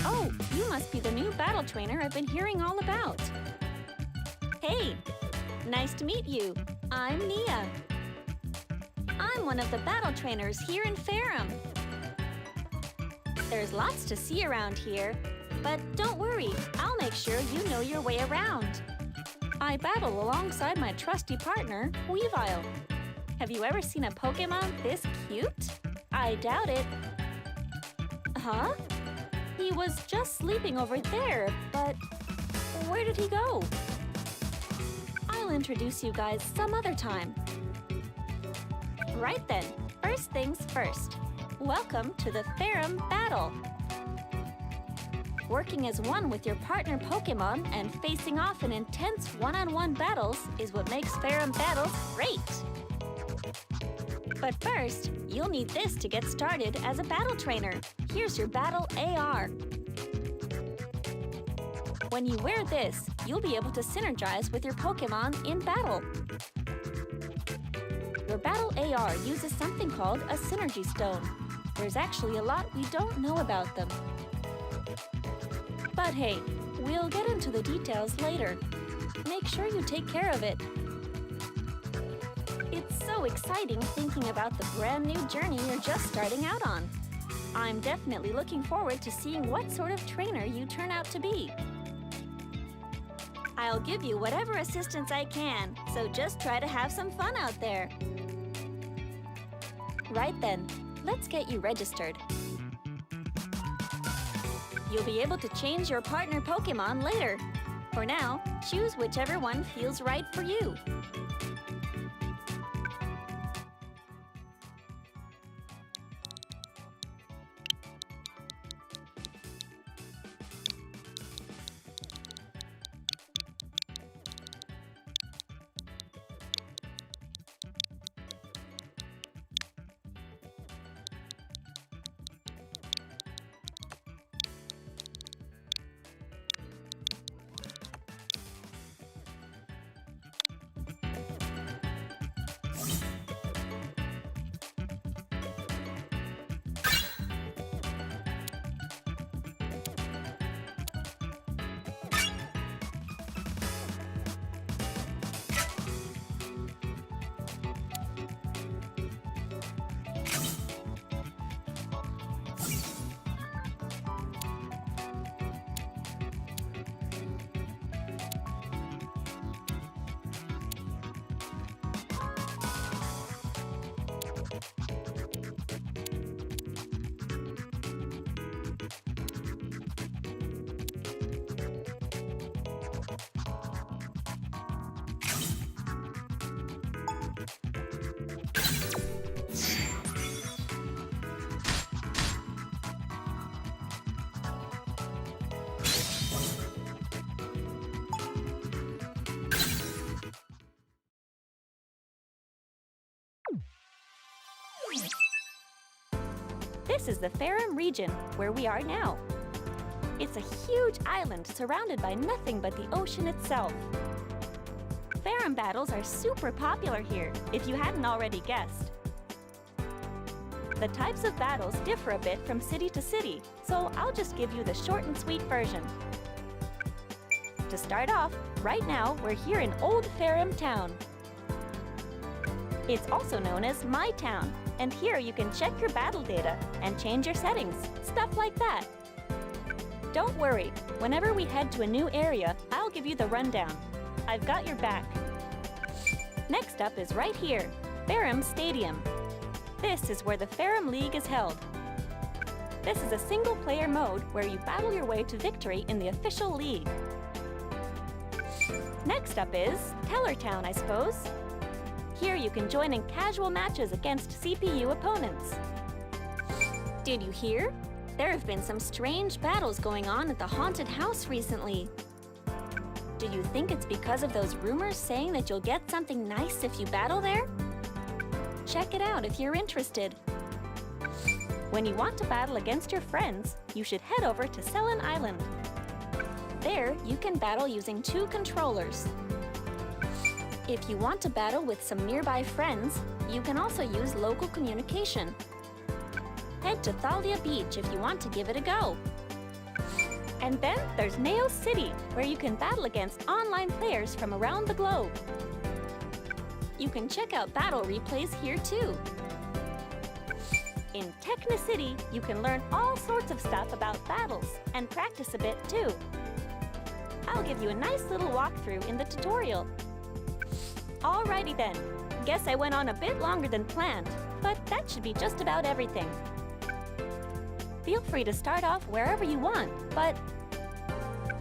Oh, you must be the new battle trainer I've been hearing all about. Hey, nice to meet you. I'm Nia. I'm one of the battle trainers here in Ferrum. There's lots to see around here, but don't worry, I'll make sure you know your way around. I battle alongside my trusty partner, Weavile. Have you ever seen a Pokemon this cute? I doubt it. Huh? He was just sleeping over there, but where did he go? I'll introduce you guys some other time. Right then, first things first. Welcome to the Ferrum Battle. Working as one with your partner Pokemon and facing off in intense one-on-one battles is what makes Ferrum battles great. But first, you'll need this to get started as a battle trainer. Here's your Battle AR. When you wear this, you'll be able to synergize with your Pokemon in battle. Your Battle AR uses something called a Synergy Stone. There's actually a lot we don't know about them. But hey, we'll get into the details later. Make sure you take care of it. It's so exciting thinking about the brand new journey you're just starting out on. I'm definitely looking forward to seeing what sort of trainer you turn out to be. I'll give you whatever assistance I can, so just try to have some fun out there. Right then, let's get you registered. You'll be able to change your partner Pokemon later. For now, choose whichever one feels right for you. This is the Ferrum region, where we are now. It's a huge island surrounded by nothing but the ocean itself. Ferrum battles are super popular here, if you hadn't already guessed. The types of battles differ a bit from city to city, so I'll just give you the short and sweet version. To start off, right now we're here in Old Ferrum Town. It's also known as My Town, and here you can check your battle data and change your settings, stuff like that. Don't worry, whenever we head to a new area, I'll give you the rundown. I've got your back. Next up is right here, Ferrum Stadium. This is where the Ferrum League is held. This is a single-player mode where you battle your way to victory in the official league. Next up is Tellertown, I suppose. Here you can join in casual matches against CPU opponents. Did you hear? There have been some strange battles going on at the haunted house recently. Do you think it's because of those rumors saying that you'll get something nice if you battle there? Check it out if you're interested. When you want to battle against your friends, you should head over to Selen Island. There, you can battle using 2 controllers. If you want to battle with some nearby friends, you can also use local communication. Head to Thalia Beach if you want to give it a go. And then there's Neo City, where you can battle against online players from around the globe. You can check out battle replays here too. In Tekna City, you can learn all sorts of stuff about battles and practice a bit too. I'll give you a nice little walkthrough in the tutorial. Alrighty then, guess I went on a bit longer than planned, but that should be just about everything. Feel free to start off wherever you want, but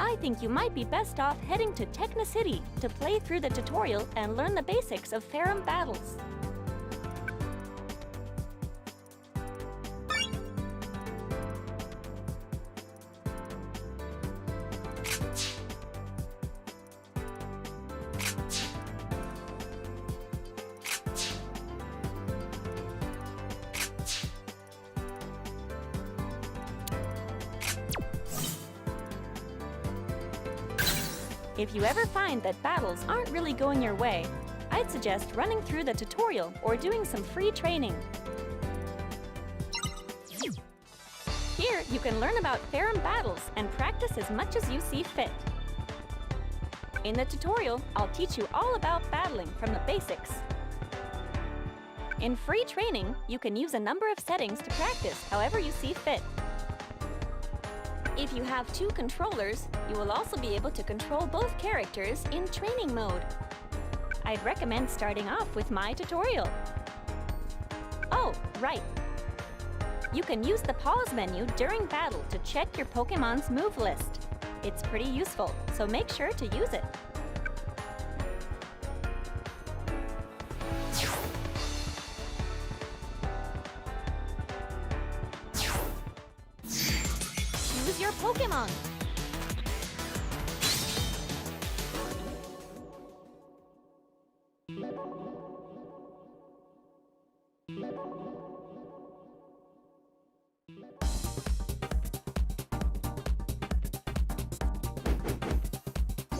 I think you might be best off heading to Tekna City to play through the tutorial and learn the basics of Ferrum battles. If you ever find that battles aren't really going your way, I'd suggest running through the tutorial or doing some free training. Here, you can learn about Ferrum battles and practice as much as you see fit. In the tutorial, I'll teach you all about battling from the basics. In free training, you can use a number of settings to practice however you see fit. If you have 2 controllers, you will also be able to control both characters in training mode. I'd recommend starting off with my tutorial. Oh, right. You can use the pause menu during battle to check your Pokémon's move list. It's pretty useful, so make sure to use it. Choose your Pokémon.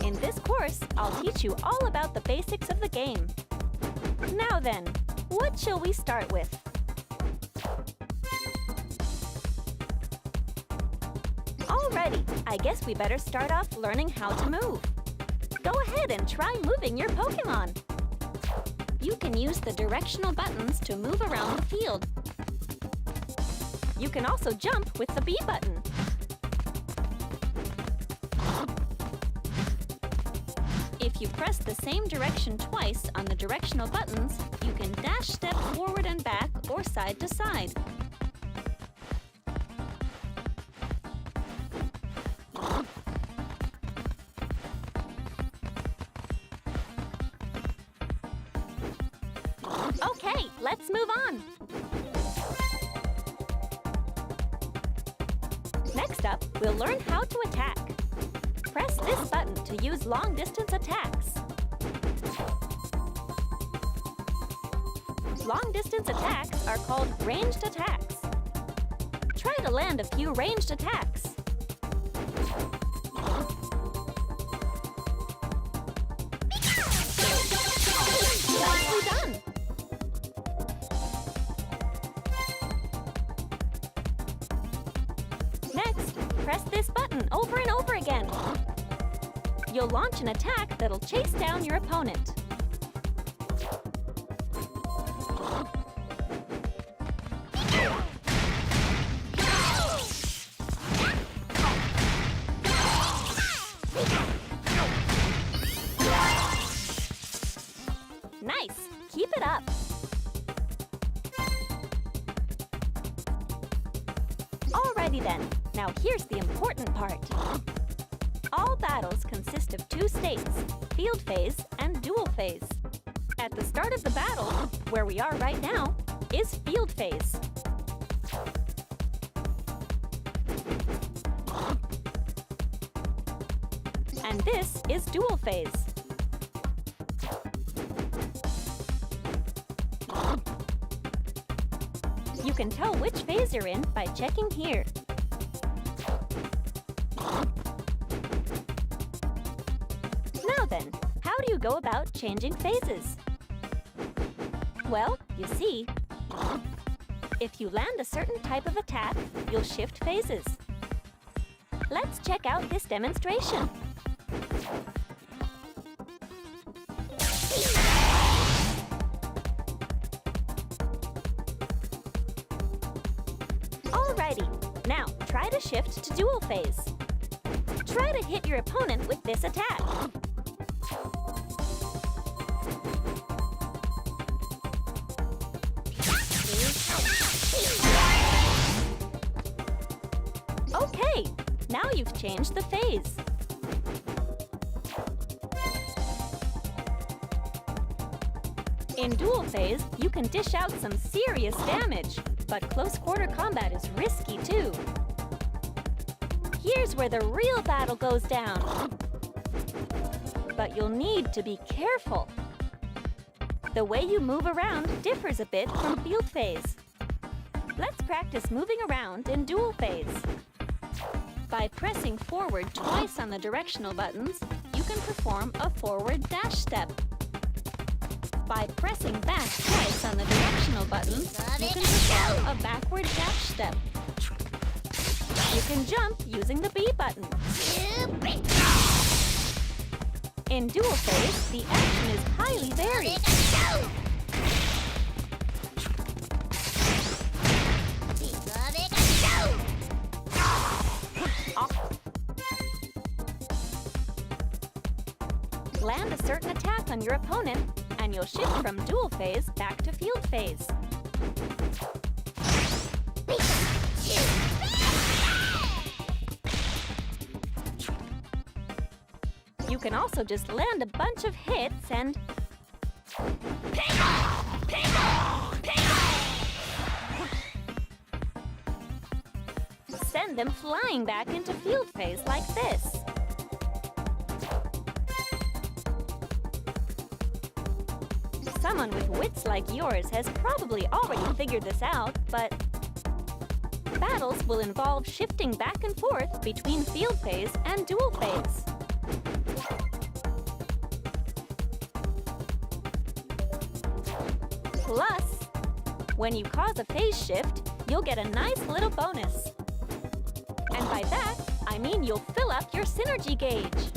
In this course, I'll teach you all about the basics of the game. Now then, what shall we start with? Alrighty, I guess we better start off learning how to move. Go ahead and try moving your Pokémon. You can use the directional buttons to move around the field. You can also jump with the B button. If you press the same direction twice on the directional buttons, you can dash step forward and back or side to side. Okay, let's move on. Next up, we'll learn how to attack. Press this button to use long-distance attacks. Long-distance attacks are called ranged attacks. Try to land a few ranged attacks. Nicely done! Next, press this button over and over again. You'll launch an attack that'll chase down your opponent. Nice! Keep it up! Alrighty then, now here's the important part. All battles consist of two states, Field Phase and Duel Phase. At the start of the battle, where we are right now, is Field Phase. And this is Duel Phase. You can tell which phase you're in by checking here. Now then, how do you go about changing phases? Well, you see, if you land a certain type of attack, you'll shift phases. Let's check out this demonstration. Alrighty, now try to shift to Duel Phase. Try to hit your opponent with this attack. Okay, now you've changed the phase. In Duel Phase, you can dish out some serious damage, but close-quarter combat is risky too. Here's where the real battle goes down. But you'll need to be careful. The way you move around differs a bit from Field Phase. Let's practice moving around in Duel Phase. By pressing forward twice on the directional buttons, you can perform a forward dash step. By pressing back twice on the directional buttons, you can perform a backward dash step. You can jump using the B button. In Duel Phase, the action is highly varied. Land a certain attack on your opponent, and you'll shift from Duel Phase back to Field Phase. You can also just land a bunch of hits and send them flying back into Field Phase like this. Someone with wits like yours has probably already figured this out, but battles will involve shifting back and forth between Field Phase and Duel Phase. Plus, when you cause a phase shift, you'll get a nice little bonus. And by that, I mean you'll fill up your synergy gauge.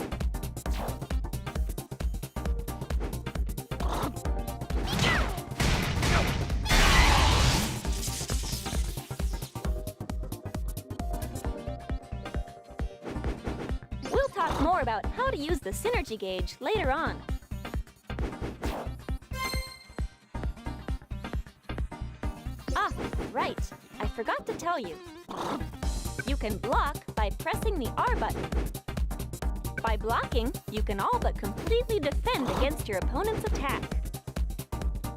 We'll talk more about how to use the synergy gauge later on. Ah, right. I forgot to tell you. You can block by pressing the R button. By blocking, you can all but completely defend against your opponent's attack.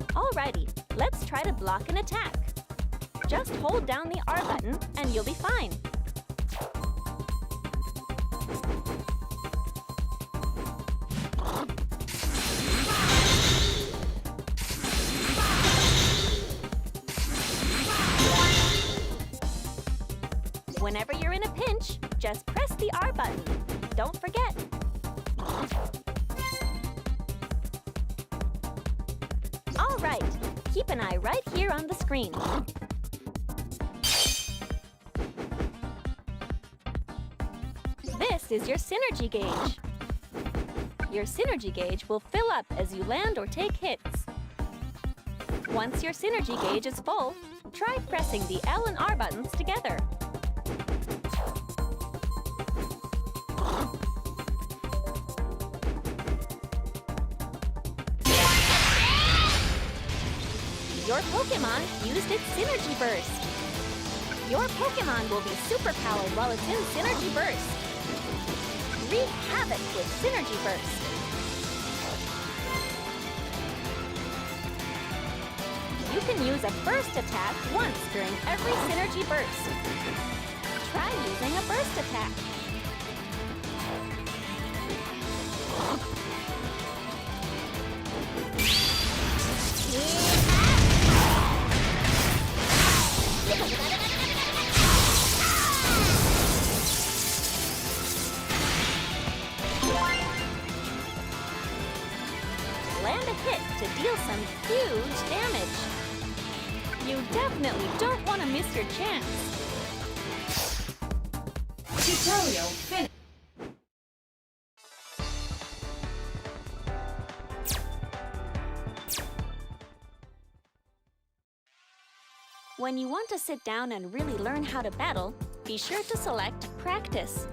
Alrighty, let's try to block an attack. Just hold down the R button and you'll be fine. Whenever you're in a pinch, just press the R button. Don't forget. All right, keep an eye right here on the screen. This is your synergy gauge. Your synergy gauge will fill up as you land or take hits. Once your synergy gauge is full, try pressing the L and R buttons together. Your Pokémon used its Synergy Burst. Your Pokémon will be superpowered while it's in Synergy Burst. Wreak havoc with Synergy Burst. You can use a burst attack once during every Synergy Burst. Try using a burst attack. Land a hit to deal some huge damage. You definitely don't want to miss your chance. Tutorial finished. When you want to sit down and really learn how to battle, be sure to select Practice.